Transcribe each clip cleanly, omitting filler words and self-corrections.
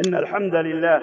إن الحمد لله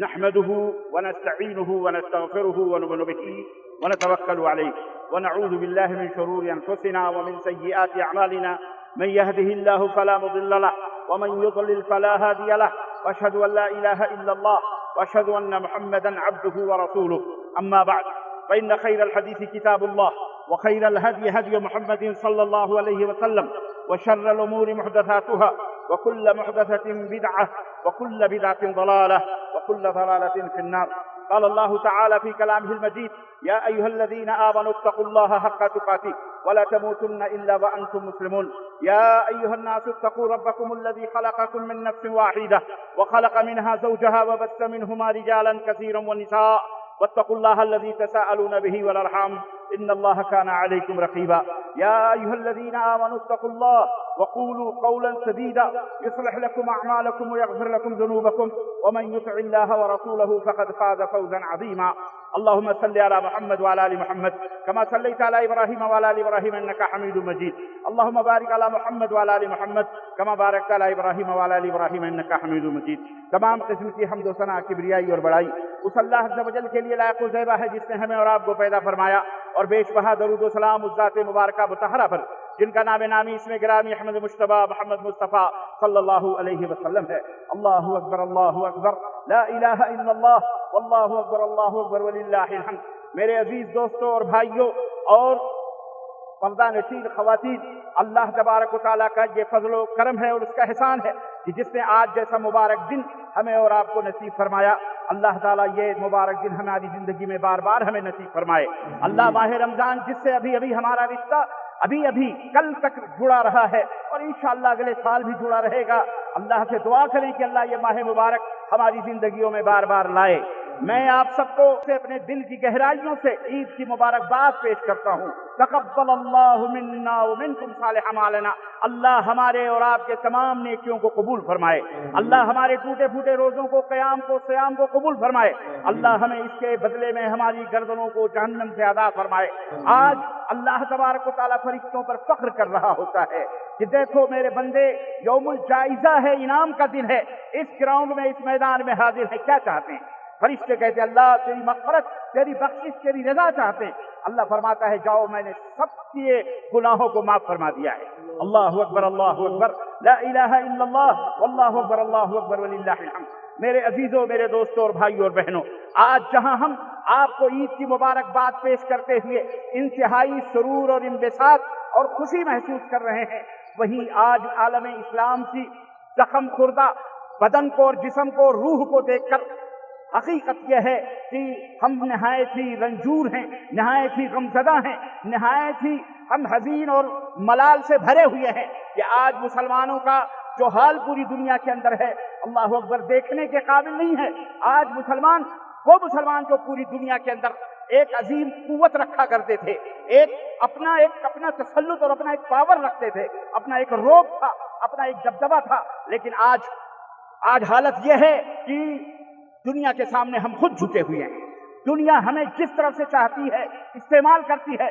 نحمده ونستعينه ونستغفره ونؤمن به ونتوكل عليه ونعوذ بالله من شرور أنفسنا ومن سيئات أعمالنا. من يهده الله فلا مضل له ومن يضلل فلا هادي له، وأشهد أن لا إله إلا الله وأشهد أن محمدا عبده ورسوله. أما بعد، فإن خير الحديث كتاب الله، وخير الهدي هدي محمد صلى الله عليه وسلم، وشر الأمور محدثاتها، وكل محدثة بدعة، وكل بدعة ضلالة، وكل ضلالة في النار. قال الله تعالى في كلامه المجيد: يا أيها الذين آمنوا اتقوا الله حق تقاته ولا تموتن إلا وأنتم مسلمون. يا أيها الناس اتقوا ربكم الذي خلقكم من نفس واحدة وخلق منها زوجها وبث منهما رجالا كثيرا ونساء، واتقوا الله الذي تساءلون به والأرحام إن الله كان عليكم رقيبا. يا أيها الذين آمنوا اتقوا الله وقولوا قولا سديدا يصلح لكم أعمالكم ويغفر لكم ذنوبكم، ومن يطع الله ورسوله فقد فاز فوزا عظيما. اللهم صل على محمد وعلى آل محمد كما صليت على إبراهيم وعلى آل إبراهيم إنك حميد مجيد. اللهم بارك على محمد وعلى آل محمد كما باركت على إبراهيم وعلى آل إبراهيم إنك حميد مجيد. تمام قسم کی حمد و ثنا، کبریائی اور بڑائی اس اللہ عز و جل کے لیے لائق و زیبا ہے جس نے ہمیں اور آپ کو پیدا فرمایا، اور بیش بہا درود و سلام اس ذات مبارکہ مطہرہ پر جن کا نام نامی اسم گرامی احمد مجتبیٰ محمد مصطفیٰ صلی اللہ علیہ وسلم ہے. اللہ اکبر، اللہ اکبر، لا الہ الا اللہ، واللہ اکبر، اللہ اکبر، وللہ الحمد. میرے عزیز دوستوں اور بھائیوں اور پردہ نشین خواتین، اللہ تبارک و تعالیٰ کا یہ فضل و کرم ہے اور اس کا احسان ہے کہ جس نے آج جیسا مبارک دن ہمیں اور آپ کو نصیب فرمایا. اللہ تعالیٰ یہ مبارک دن ہماری زندگی میں بار بار ہمیں نصیب فرمائے. اللہ ماہ رمضان جس سے ابھی ہمارا رشتہ ابھی کل تک جڑا رہا ہے اور انشاءاللہ اگلے سال بھی جڑا رہے گا، اللہ سے دعا کریں کہ اللہ یہ ماہ مبارک ہماری زندگیوں میں بار بار لائے. میں آپ سب کو اپنے دل کی گہرائیوں سے عید کی مبارکباد پیش کرتا ہوں. تقبل اللہ منا ومنکم صالح اعمالنا. اللہ ہمارے اور آپ کے تمام نیکیوں کو قبول فرمائے. اللہ ہمارے ٹوٹے پھوٹے روزوں کو، قیام کو، صیام کو قبول فرمائے. اللہ ہمیں اس کے بدلے میں ہماری گردنوں کو جہنم سے عطا فرمائے. آج اللہ تبارک و تعالیٰ فرشتوں پر فخر کر رہا ہوتا ہے کہ دیکھو میرے بندے، یوم الجائزہ ہے، انعام کا دن ہے، اس گراؤنڈ میں، اس میدان میں حاضر ہے، کیا چاہتے ہیں؟ فرشتے کہتے ہیں اللہ تیری مغفرت، تیری بخشش، تیری رضا چاہتے ہیں. اللہ فرماتا ہے جاؤ، میں نے سب کے گناہوں کو معاف فرما دیا ہے. اللہ اکبر، اللہ اکبر، لا الہ الا اللہ، واللہ اکبر، اللہ اکبر، وللہ الحمد. میرے عزیزوں، میرے دوستوں اور بھائیوں اور بہنوں، آج جہاں ہم آپ کو عید کی مبارکباد پیش کرتے ہوئے انتہائی سرور اور انبساط اور خوشی محسوس کر رہے ہیں، وہیں آج عالم اسلام کی زخم خوردہ بدن کو اور جسم کو، روح کو دیکھ کر حقیقت یہ ہے کہ ہم نہایت ہی رنجور ہیں، نہایت ہی غمزدہ ہیں، نہایت ہی ہم حزین اور ملال سے بھرے ہوئے ہیں کہ آج مسلمانوں کا جو حال پوری دنیا کے اندر ہے، اللہ اکبر، دیکھنے کے قابل نہیں ہے. آج وہ مسلمان جو پوری دنیا کے اندر ایک عظیم قوت رکھا کرتے تھے، ایک اپنا تسلط اور اپنا ایک پاور رکھتے تھے، اپنا ایک روب تھا، اپنا ایک دبدبہ تھا، لیکن آج حالت یہ ہے کہ دنیا کے سامنے ہم خود جھکے ہوئے ہیں. دنیا ہمیں جس طرف سے چاہتی ہے استعمال کرتی ہے.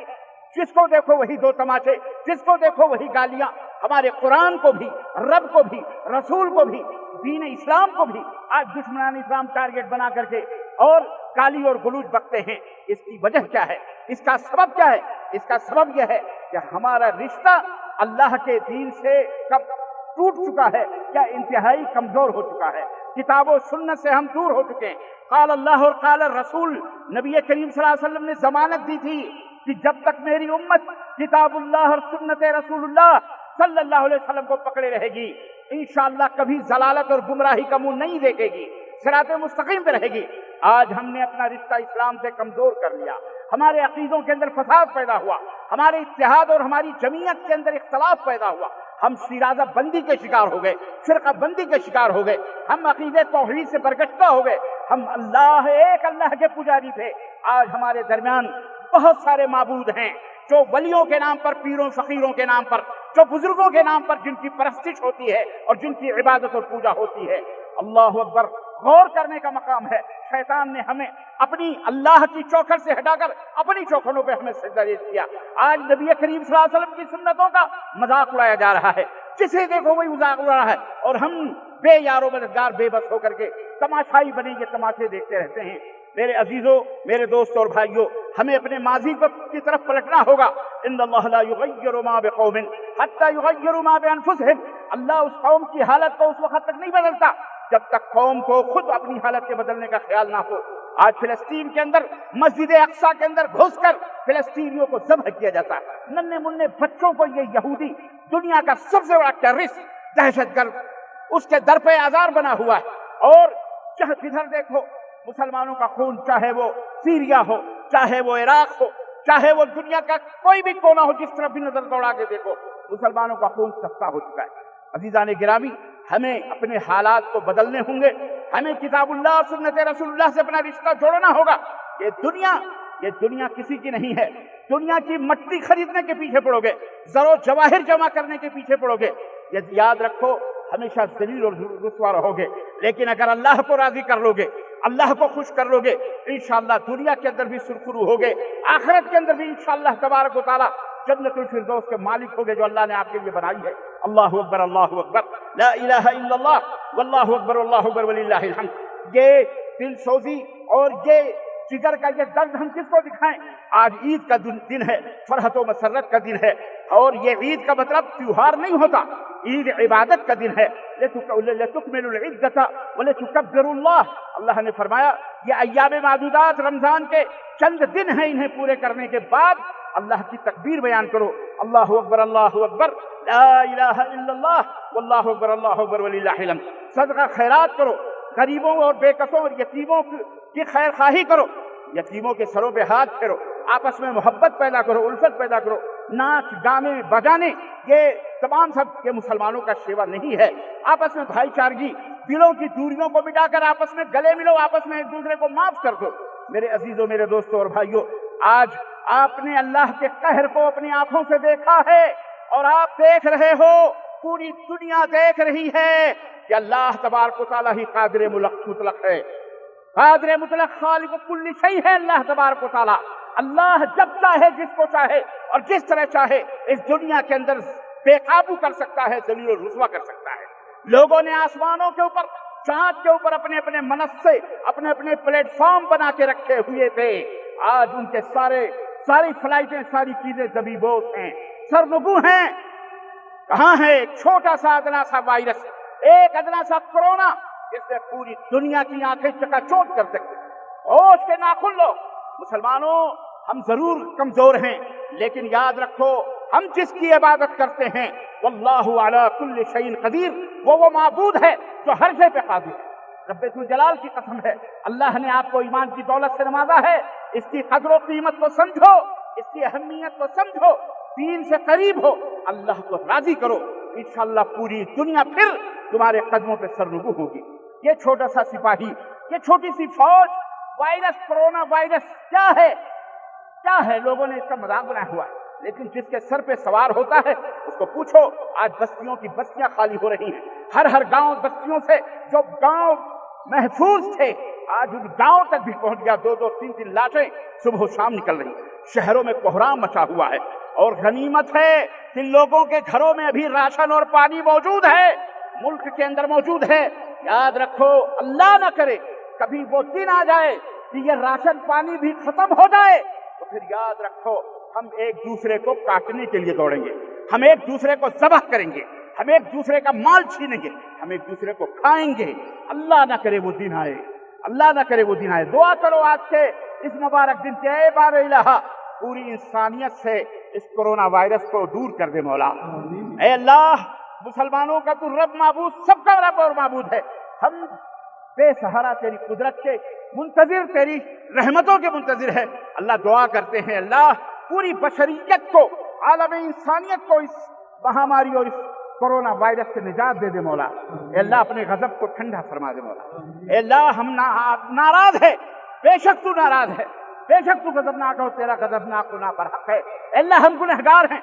جس کو دیکھو وہی دو تماچے، جس کو دیکھو وہی گالیاں. ہمارے قرآن کو بھی، رب کو بھی، رسول کو بھی، دین اسلام کو بھی آج دشمنان اسلام ٹارگٹ بنا کر کے اور گالی اور گلوچ بکتے ہیں. اس کی وجہ کیا ہے؟ اس کا سبب کیا ہے؟ اس کا سبب یہ ہے کہ ہمارا رشتہ اللہ کے دین سے کب ٹوٹ چکا ہے، کیا انتہائی کمزور ہو چکا ہے. کتاب و سنت سے ہم دور ہو چکے ہیں. قال اللہ اور قال الرسول، نبی کریم صلی اللہ علیہ وسلم نے ضمانت دی تھی کہ جب تک میری امت کتاب اللہ اور سنت رسول اللہ صلی اللہ علیہ وسلم کو پکڑے رہے گی، انشاءاللہ کبھی ضلالت اور گمراہی کا منہ نہیں دیکھے گی، صراط مستقیم پہ رہے گی. آج ہم نے اپنا رشتہ اسلام سے کمزور کر لیا، ہمارے عقیدوں کے اندر فساد پیدا ہوا، ہمارے اتحاد اور ہماری جمعیت کے اندر اختلاف پیدا ہوا، ہم شیرازہ بندی کے شکار ہو گئے، فرقہ بندی کے شکار ہو گئے، ہم عقیدے توحید سے برگشتہ ہو گئے، ہم ایک اللہ کے پجاری تھے. آج ہمارے درمیان بہت سارے معبود ہیں جو ولیوں کے نام پر، پیروں فقیروں کے نام پر، جو بزرگوں کے نام پر جن کی پرستش ہوتی ہے اور جن کی عبادت اور پوجا ہوتی ہے. اللہ اکبر، غور کرنے کا مقام ہے. شیطان نے ہمیں اپنی اللہ کی چوکھٹ سے ہٹا کر اپنی چوکھٹوں پہ ہمیں سجدہ دے دیا. آج نبی کریم صلی اللہ علیہ وسلم کی سنتوں کا مذاق اڑایا جا رہا ہے، جسے دیکھو وہی مذاق اڑا رہا ہے. اور ہم بے یارو مددگار بے بس ہو کر کے تماشائی بنے یہ تماشے دیکھتے رہتے ہیں۔ میرے عزیزوں، میرے دوستوں اور بھائیوں، ہمیں اپنے ماضی کی طرف پلٹنا ہوگا۔ ان اللہ لا یغیر ما بقوم حتی یغیروا ما بانفسہم، اللہ اس قوم کی حالت کو اس وقت تک نہیں بدلتا جب تک قوم کو خود اپنی حالت کے بدلنے کا خیال نہ ہو۔ آج فلسطین کے اندر مسجد اقصیٰ کے اندر گھس کر فلسطینیوں کو ذبح کیا جاتا ہے، ننھے منھے بچوں کو یہ یہودی دنیا کا سب سے بڑا ٹیررسٹ دہشت گرد اس کے در پہ آزار بنا ہوا ہے۔ اور جدھر دیکھو مسلمانوں کا خون، چاہے وہ سیریا ہو، چاہے وہ عراق ہو، چاہے وہ دنیا کا کوئی بھی کونا ہو، جس طرف بھی نظر دوڑا کے دیکھو مسلمانوں کا خون سستا ہو چکا ہے۔ عزیزان گرامی، ہمیں اپنے حالات کو بدلنے ہوں گے، ہمیں کتاب اللہ اور سنت رسول اللہ سے اپنا رشتہ جوڑنا ہوگا۔ یہ دنیا کسی کی نہیں ہے۔ دنیا کی مٹی خریدنے کے پیچھے پڑو گے، زر و جواہر جمع کرنے کے پیچھے پڑو گے، یہ یاد رکھو ہمیشہ ذلیل اور رسوا رہو گے۔ لیکن اگر اللہ کو راضی کر لو گے، اللہ کو خوش کر لو گے، انشاءاللہ دنیا کے اندر بھی سرخرو ہوگے، آخرت کے اندر بھی انشاءاللہ تبارک و تعالی جنت الفردوس کے مالک ہوگے جو اللہ نے آپ کے لیے بنائی ہے۔ اللہ اکبر، اللہ اکبر، لا الہ الا اللہ، واللہ اکبر، اللہ اکبر، وللہ الحمد۔ یہ دل سوزی اور یہ جگر کا یہ درد ہم کس کو دکھائیں؟ آج عید کا دن ہے، فرحت و مسرت کا دن ہے، اور یہ عید کا مطلب تیوہار نہیں ہوتا، عید عبادت کا دن ہے۔ لِتُكْمِلُوا الْعِدَّةَ وَلِتُكَبِّرُوا اللَّهَ، اللہ نے فرمایا یہ ایام معدودات رمضان کے چند دن ہیں، انہیں پورے کرنے کے بعد اللہ کی تکبیر بیان کرو، اللہ اکبر، اللہ اکبر، لا الہ الا اللہ، واللہ اکبر، اللہ اکبر، وللہ الحمد۔ صدقہ خیرات کرو، غریبوں اور بے کسوں اور یتیموں کی خیر خواہی کرو، یتیموں کے سروں پہ ہاتھ پھیرو، آپس میں محبت پیدا کرو، الفت پیدا کرو، ناچ گانے بجانے یہ تمام سب یہ مسلمانوں کا شیوا نہیں ہے۔ آپس میں بھائی چارگی، دلوں کی دوریوں کو مٹا کر آپس میں گلے ملو، آپس میں ایک دوسرے کو معاف کر دو۔ میرے عزیزوں، میرے دوستوں اور بھائیوں، آج آپ نے اللہ کے قہر کو اپنی آنکھوں سے دیکھا ہے، اور آپ دیکھ رہے ہو، پوری دنیا دیکھ رہی ہے کہ اللہ تبارک و تعالیٰ ہی قادر مطلق ہے، قادر مطلق خالق کل شیء ہے اللہ تبارک و تعالیٰ۔ اللہ جب چاہے جس کو چاہے اور جس طرح چاہے اس دنیا کے اندر بے قابو کر سکتا ہے، ذلیل و رسوا کر سکتا ہے۔ لوگوں نے آسمانوں کے اوپر، چاند کے اوپر اپنے اپنے منصے، اپنے اپنے پلیٹ فارم بنا کے رکھے ہوئے تھے، آج ان کے ساری فلائٹیں، ساری چیزیں زبیبوس ہیں، سرنگو ہیں۔ کہاں ہے ایک چھوٹا سا ادنا سا وائرس، ایک ادنا سا کرونا جس نے پوری دنیا کی آنکھیں چکا چوند کر سکتے؟ ہوش کے ناخن لو۔ مسلمانوں، ہم ضرور کمزور ہیں، لیکن یاد رکھو ہم جس کی عبادت کرتے ہیں واللہ علی کل شیء قدیر، وہ معبود ہے جو ہر شے پہ قادر ہے۔ رب ذوالجلال کی قسم ہے، اللہ نے آپ کو ایمان کی دولت سے نوازا ہے، اس کی قدر و قیمت کو سمجھو، اس کی اہمیت کو سمجھو، دین سے قریب ہو، اللہ کو راضی کرو، انشاءاللہ پوری دنیا پھر تمہارے قدموں پہ سرنگو ہوگی۔ یہ چھوٹا سا سپاہی، یہ چھوٹی سی فوج، وائرس، کرونا وائرس کیا ہے؟ لوگوں نے اس کا مذاق بنایا ہوا ہے، لیکن جس کے سر پہ سوار ہوتا ہے اس کو پوچھو۔ آج بستیوں کی بستیاں خالی ہو رہی ہیں، ہر گاؤں بستیوں سے جو گاؤں محفوظ تھے آج ان گاؤں تک بھی پہنچ گیا، 2-2 3-3 لاشیں صبح و شام نکل رہی ہیں۔ شہروں میں کوہرام مچا ہوا ہے، اور غنیمت ہے کہ لوگوں کے گھروں میں ابھی راشن اور پانی موجود ہے، ملک کے اندر موجود ہے۔ یاد رکھو، اللہ نہ کرے کبھی وہ دن آ جائے کہ یہ راشن پانی بھی ختم ہو جائے، تو پھر یاد رکھو ہم ایک دوسرے کو کاٹنے کے لیے دوڑیں گے، ہم ایک دوسرے کو ذبح کریں گے، ہم ایک دوسرے کا مال چھینیں گے، ہم ایک دوسرے کو کھائیں گے۔ اللہ نہ کرے وہ دن آئے، اللہ نہ کرے وہ دن آئے۔ دعا کرو آج کے اس مبارک دن کے، اے بار الہ پوری انسانیت سے اس کرونا وائرس کو دور کر دے مولا۔ اے اللہ، مسلمانوں کا تو رب معبود، سب کا رب اور معبود ہے، ہم بے سہارا تیری قدرت کے منتظر، تیری رحمتوں کے منتظر ہے۔ اللہ دعا کرتے ہیں، اللہ پوری بشریت کو، عالم انسانیت کو اس مہاماری اور اس کرونا وائرس سے نجات دے دے مولا۔ اے اللہ اپنے غضب کو ٹھنڈا فرما دے مولا۔ اے اللہ ہم ناراض ہے، بے شک تو ناراض ہے، بے شک تو غضبناک اور تیرا غضبناک ہونا برحق ہے۔ اے اللہ ہم گنہگار ہیں،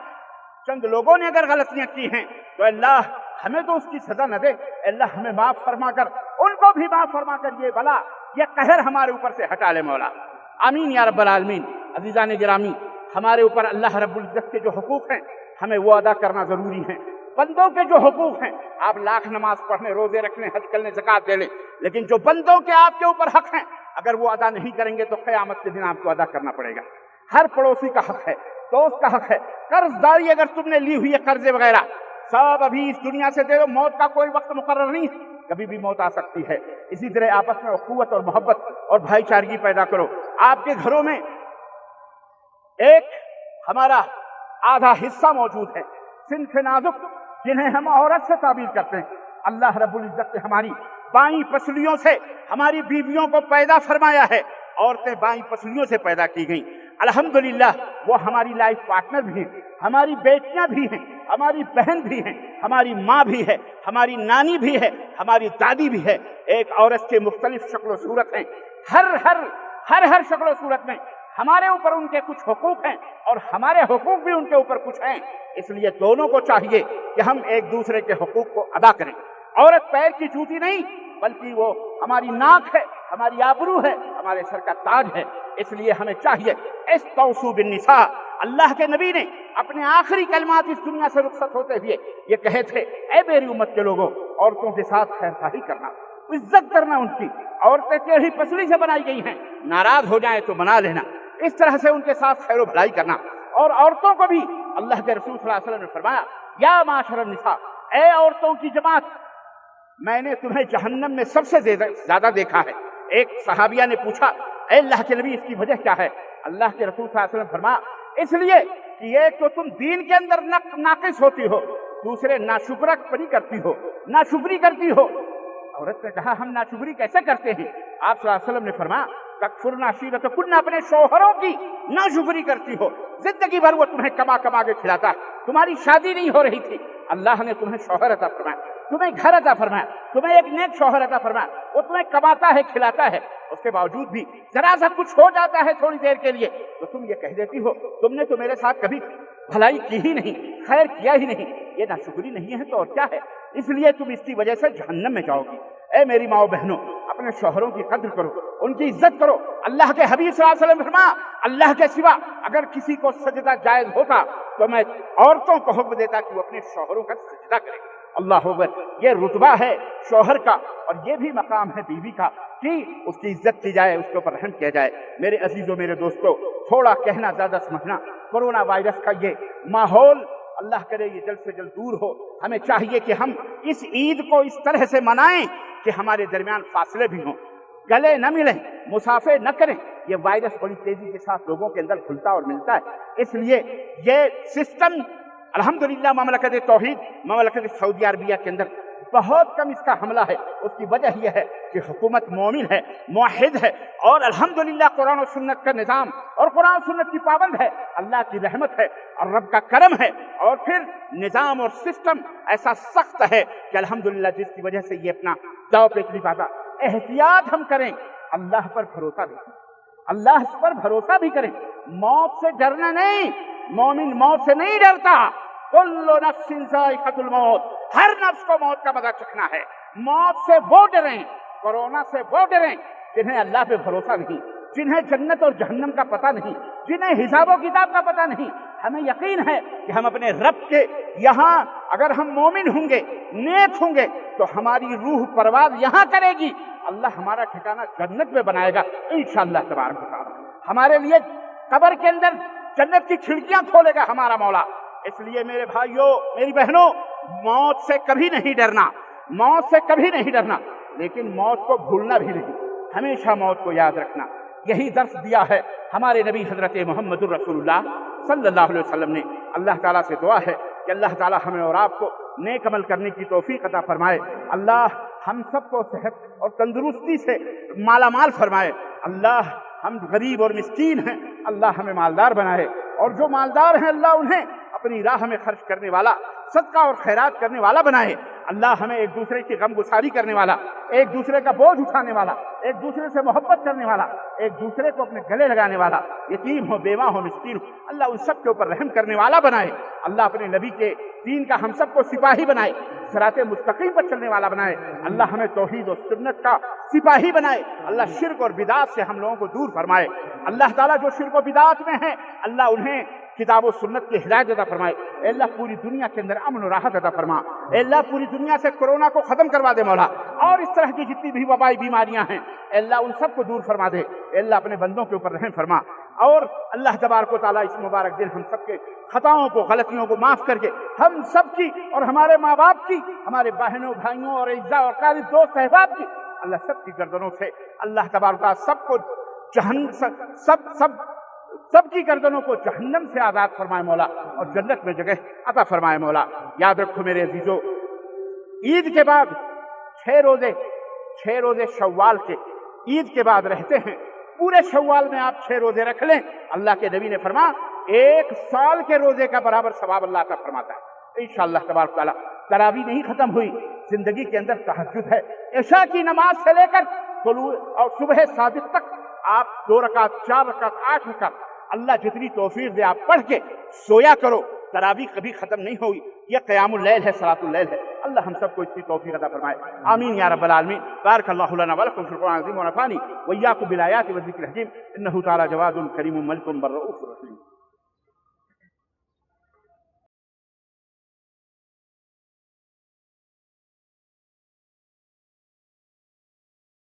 چند لوگوں نے اگر غلطیاں کی ہیں تو اللہ ہمیں تو اس کی سزا نہ دے، اے اللہ ہمیں معاف فرما کر، ان کو بھی معاف فرما کر یہ بلا، یہ قہر ہمارے اوپر سے ہٹا لے مولا۔ آمین یا رب العالمین۔ عزیزان گرامی، ہمارے اوپر اللہ رب العزت کے جو حقوق ہیں ہمیں وہ ادا کرنا ضروری ہے۔ بندوں کے جو حقوق ہیں، آپ لاکھ نماز پڑھنے، روزے رکھنے، حج کرنے، زکات دے لیں، لیکن جو بندوں کے آپ کے اوپر حق ہیں اگر وہ ادا نہیں کریں گے تو قیامت کے دن آپ کو ادا کرنا پڑے گا۔ ہر پڑوسی کا حق ہے، دوست کا حق ہے، قرض داری اگر تم نے لی ہوئی ہے، قرضے وغیرہ سب ابھی اس دنیا سے دے دو، موت کا کوئی وقت مقرر نہیں ہے، کبھی بھی موت آ سکتی ہے۔ اسی طرح آپس میں اخوت اور محبت اور بھائی چارگی پیدا کرو۔ آپ کے گھروں میں ایک ہمارا آدھا حصہ موجود ہے، صنف نازک، جنہیں ہم عورت سے تعبیر کرتے ہیں۔ اللہ رب العزت نے ہماری بائیں پسلیوں سے ہماری بیویوں کو پیدا فرمایا ہے، عورتیں بائیں پسلیوں سے پیدا کی گئیں۔ الحمدللہ وہ ہماری لائف پارٹنر بھی ہیں، ہماری بیٹیاں بھی ہیں، ہماری بہن بھی ہیں، ہماری ماں بھی ہے، ہماری نانی بھی ہے، ہماری دادی بھی ہے۔ ایک عورت کے مختلف شکل و صورت ہیں، ہر شکل و صورت میں ہمارے اوپر ان کے کچھ حقوق ہیں اور ہمارے حقوق بھی ان کے اوپر کچھ ہیں، اس لیے دونوں کو چاہیے کہ ہم ایک دوسرے کے حقوق کو ادا کریں۔ عورت پیر کی جوتی نہیں بلکہ وہ ہماری ناک ہے، ہماری آبرو ہے، ہمارے سر کا تاج ہے، اس لیے ہمیں چاہیے استوصوا بالنساء۔ اللہ کے نبی نے اپنے آخری کلمات اس دنیا سے رخصت ہوتے ہوئے یہ کہے تھے، اے میری امت کے لوگوں، عورتوں کے ساتھ خیرخواہی کرنا، عزت کرنا ان کی۔ عورتیں ٹیڑھی پسلی سے بنائی گئی ہیں، ناراض ہو جائیں تو منا لینا، اس طرح سے ان کے ساتھ خیر و بھلائی کرنا۔ اور عورتوں کو بھی اللہ کے رسول صلی اللہ علیہ وسلم نے فرمایا، یا معاشر النساء، اے عورتوں کی جماعت، میں نے تمہیں جہنم میں سب سے زیادہ دیکھا ہے۔ ایک صحابیہ نے پوچھا، اے اللہ کے نبی، اس کی وجہ کیا ہے؟ اللہ کے رسول صلی اللہ علیہ وسلم فرمایا، اس لیے کہ ایک تو تم دین کے اندر ناقص ہوتی ہو، دوسرے ناشکری کرتی ہو۔ عورت نے کہا، ہم ناشکری کیسے کرتے ہیں؟ آپ صلی اللہ علیہ وسلم نے فرمایا، تکفرن عشیرتکن، اپنے شوہروں کی ناشکری کرتی ہو، زندگی بھر وہ تمہیں کما کے کھلاتا ہے، تمہاری شادی نہیں ہو رہی تھی، اللہ نے تمہیں شوہر عطا فرمایا، تمہیں گھر عطا فرمایا، تمہیں ایک نیک شوہر عطا فرمایا، وہ تمہیں کماتا ہے، کھلاتا ہے، اس کے باوجود بھی ذرا سا کچھ ہو جاتا ہے تھوڑی دیر کے لیے تو تم یہ کہہ دیتی ہو، تم نے تو میرے ساتھ کبھی بھلائی کی ہی نہیں، خیر کیا ہی نہیں، یہ ناشکری نہیں ہے تو اور کیا ہے؟ اس لیے تم اس کی وجہ سے جہنم میں جاؤ گی۔ اے میری ماؤں بہنوں، اپنے شوہروں کی قدر کرو، ان کی عزت کرو۔ اللہ کے حبیب صلی اللہ علیہ وسلم فرمایا، اللہ کے سوا اگر کسی کو سجدہ جائز ہوتا تو میں عورتوں کو حکم دیتا کہ وہ اپنے شوہروں کا سجدہ کرے۔ اللہ اکبر، یہ رتبہ ہے شوہر کا اور یہ بھی مقام ہے بیوی کا کہ اس کی عزت کی جائے، اس کے اوپر رحم کیا جائے۔ میرے عزیزوں، میرے دوستوں، تھوڑا کہنا زیادہ سمجھنا، کورونا وائرس کا یہ ماحول اللہ کرے یہ جلد سے جلد دور ہو۔ ہمیں چاہیے کہ ہم اس عید کو اس طرح سے منائیں کہ ہمارے درمیان فاصلے بھی ہوں، گلے نہ ملیں، مسافے نہ کریں۔ یہ وائرس بڑی تیزی کے ساتھ لوگوں کے اندر کھلتا اور ملتا ہے، اس لیے یہ سسٹم الحمدللہ مملکت توحید، مملکت سعودی عربیہ کے اندر بہت کم اس کا حملہ ہے۔ اس کی وجہ یہ ہے کہ حکومت مومن ہے، موحد ہے، اور الحمدللہ قرآن و سنت کا نظام اور قرآن و سنت کی پابند ہے۔ اللہ کی رحمت ہے اور رب کا کرم ہے، اور پھر نظام اور سسٹم ایسا سخت ہے کہ الحمدللہ جس کی وجہ سے یہ اپنا داؤ پیچ نہیں پاتا۔ احتیاط ہم کریں، اللہ پر بھروسہ بھی کریں، اللہ پر بھروسہ بھی کریں۔ موت سے ڈرنا نہیں، مومن موت سے نہیں ڈرتا۔ کل نفس ذائقۃ الموت، ہر نفس کو موت کا مزہ چکھنا ہے۔ موت سے وہ ڈریں، کورونا سے وہ ڈریں جنہیں اللہ پہ بھروسہ نہیں، جنہیں جنت اور جہنم کا پتہ نہیں، جنہیں حساب و کتاب کا پتہ نہیں۔ ہمیں یقین ہے کہ ہم اپنے رب کے یہاں اگر ہم مومن ہوں گے، نیک ہوں گے، تو ہماری روح پرواز یہاں کرے گی، اللہ ہمارا ٹھکانہ جنت میں بنائے گا انشاءاللہ تبارک و تعالی۔ ہمارے لیے قبر کے اندر جنت کی کھڑکیاں کھولے گا ہمارا مولا۔ اس لیے میرے بھائیوں، میری بہنوں، موت سے کبھی نہیں ڈرنا، موت سے کبھی نہیں ڈرنا، لیکن موت کو بھولنا بھی نہیں، ہمیشہ موت کو یاد رکھنا۔ یہی درس دیا ہے ہمارے نبی حضرت محمد الرسول اللہ صلی اللہ علیہ وسلم نے۔ اللہ تعالیٰ سے دعا ہے کہ اللہ تعالیٰ ہمیں اور آپ کو نیک عمل کرنے کی توفیق عطا فرمائے۔ اللہ ہم سب کو صحت اور تندرستی سے مالا مال فرمائے۔ اللہ ہم غریب اور مسکین ہیں، اللہ ہمیں مالدار بنائے، اور جو مالدار ہیں اللہ انہیں اپنی راہ میں خرچ کرنے والا، صدقہ اور خیرات کرنے والا بنائے۔ اللہ ہمیں ایک دوسرے کی غم گساری کرنے والا، ایک دوسرے کا بوجھ اٹھانے والا، ایک دوسرے سے محبت کرنے والا، ایک دوسرے کو اپنے گلے لگانے والا، یتیم ہو، بیوہ ہو، مسکین ہو، اللہ ان سب کے اوپر رحم کرنے والا بنائے۔ اللہ اپنے نبی کے دین کا ہم سب کو سپاہی بنائے، صراط مستقیم پر چلنے والا بنائے، اللہ ہمیں توحید و سنت کا سپاہی بنائے، اللہ شرک اور بدعات سے ہم لوگوں کو دور فرمائے، اللہ تعالیٰ جو شرک و بدعات میں ہیں اللہ انہیں کتاب و سنت کی ہدایت عطا فرمائے، اے اللہ پوری دنیا کے اندر امن و راحت عطا فرما، اے اللہ پوری دنیا سے کورونا کو ختم کروا دے مولا، اور اس طرح کی جتنی بھی وبائی بیماریاں ہیں اے اللہ ان سب کو دور فرما دے، اے اللہ اپنے بندوں کے اوپر رحم فرما، اور اللہ تبارک و تعالیٰ اس مبارک دن ہم سب کے خطاؤں کو غلطیوں کو معاف کر کے ہم سب کی اور ہمارے ماں باپ کی، ہمارے بہنوں بھائیوں اور اعزاء اور قابل دوست احباب کی اللہ سب کی گردنوں سے اللہ تبارک و تعالیٰ سب کو سب کی گردنوں کو جہنم سے آزاد فرمائے مولا، اور جنت میں جگہ عطا فرمائے مولا۔ یاد رکھو میرے عزیزو، عید کے بعد 6 روزے شوال کے عید کے بعد رہتے ہیں، پورے شوال میں آپ 6 روزے رکھ لیں، اللہ کے نبی نے فرمایا 1 سال کے روزے کا برابر ثواب اللہ عطا فرماتا ہے انشاءاللہ تبارک تعالیٰ۔ تراویح نہیں ختم ہوئی، زندگی کے اندر تہجد ہے، عشاء کی نماز سے لے کر طلوع اور صبح صادق تک آپ 2 رکعت 4 رکعت 8 رکعت اللہ جتنی توفیق دے آپ پڑھ کے سویا کرو، تراویح کبھی ختم نہیں ہوگی، یہ قیام اللیل ہے، صلاۃ اللیل ہے، اللہ ہم سب کو اس کی توفیق عطا فرمائے، آمین یا رب العالمین۔ بارک اللہ لنا ولکم فی القرآن العظیم ونفعنی وإیاکم بالآیات والذکر الحکیم، انہ تعالی جواد کریم ملک بر رؤوف رحیم۔